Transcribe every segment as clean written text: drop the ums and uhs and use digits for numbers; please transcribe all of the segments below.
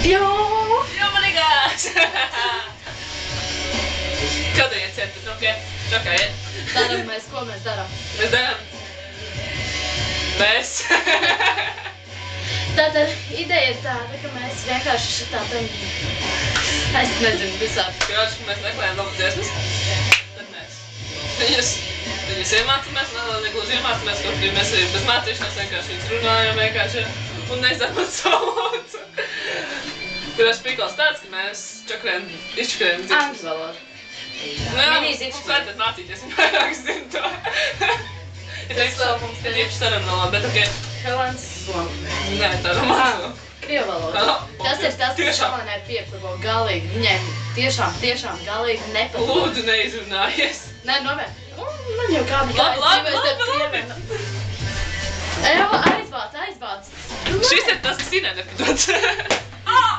Jā! Jā, man likās! Kādā iet ciet, bet čakā iet? Darām mēs, ko mēs darām? Mēs darām. Mēs. Tātad ideja ir tāda, ka mēs vienkārši šitā tam... Es nezinu, visādi. Kāds, mēs meklējam labas dziesmas, tad mēs viņas iemācāmies, negluži iemācāmies, kaut arī mēs arī bez mācīšanās vienkārši viņas runājam vienkārši un neizdarām solotu. Kurās pikals tāds, ka mēs izčakrējam dziesmas. Angļu valodu. Nu jā, mums vajadzētu mācīties, viņi vairāk zina to. Es tieši sarunālā, bet ok. Helēns Zoma. Nē, tā romāna. Krievu valoda. Tas ir tas, kas Helēnai piekļuvo galīgi. Viņai tiešām galīgi nepatīk. Lūdzu, neizrunājies. Nē, novērt. Man jau kā nekā Labi. Eva, aizvāc. Šis ir tas, kas Inē nepadodas.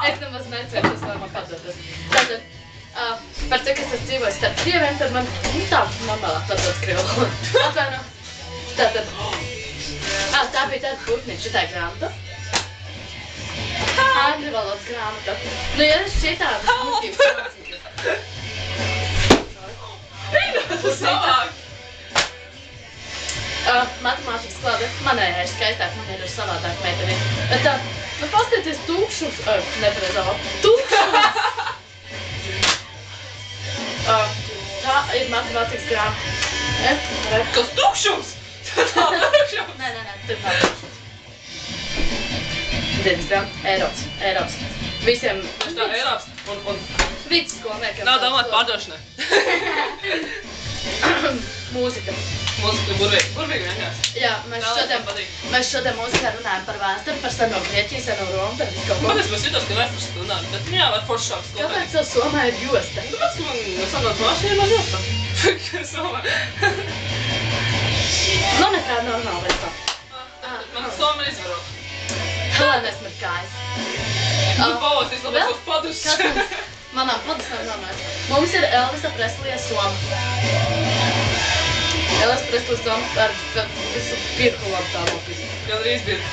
Es nemaz necenšos, lai man padodas. Tātad, par cik es esmu dzīvojis starp krieviem, tad man tā normālāk padodas krievu valoda. Atvaino. Tātad, tā bija tāda putniņa, šitai grāmata. Angļu valodas grāmata. Nu, ja es šitādas muļķības mācīju. Savāk. Matemātikas klāde manējā ir skaistāk, man ir savādāk meiteni. Bet tā, nu paskatieties tukšums, nepareizā vārdā, tukšums. Tā ir matemātikas grāmata. Kas tukšums? Tā tukšums? Nē, tur nav tukšums. Dienas grāmata, Eiropas. Visiem... Tā Eiropas un... Vidusskolniekam. Nav domāt pārdošanai. Mūzika. Mūzika burvīgi vienkārši. Jā, mēs šodien mūzikā runājam par vēsturi, par seno Grieķiju, seno Romu, par visu kaut ko. Man es jūtos, ka vēstures runājam, bet jā, var foršāks kaut Kāpēc tev somā ir josta? Tāpēc, ka man sanāca mašīna, man josta. Somā. Nu, nekā normāla vairs tā. Man soma ir izvarot. Helēna esmu kājas. Nu, pavos, es labāk uz padus. Kas mums? Manām padusām runājas. Mums ir Elvisa Preslija soma. Elvis Preslija soma ar visu pirku labu tā nopīdu. Gan arī izbirku.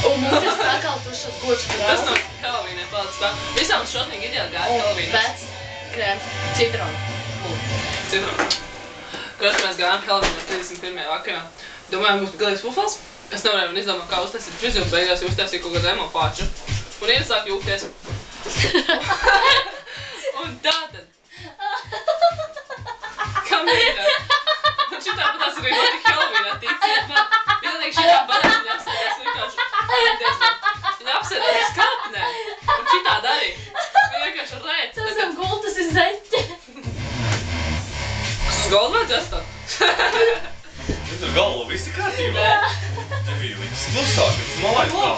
Un mums ir sakaltušas goču grāzi. Tas nav Helovīnai palicis tā. Visām šotnīgi ideāli gāja Helovīnas. Un pēc krēms citronu. Citronu. Kad mēs gājām Helovīnas 31. vakarā, domājām, būs galīgs pufals. Es nevarēju un izdomāt, kā uztaisīt frizu, beigās uztaisīju kaut kādu emo pāču. Un Iena sāk jūgties. Un tātad. Kam ir? Un šitā patās arī notika Helovīnā, ticiet man. Pilnīgi šitā patās viņa apsēdās vienkārši. Viņa apsēdās uz kapnē. Un šitā darīja. Viņa vienkārši rēc. Tas ir gultas ir zeķe. Kas uz galdu vajadzēs tā? Tur galva visi kārtībā. Nebija viņas klusāk, bet malais tā.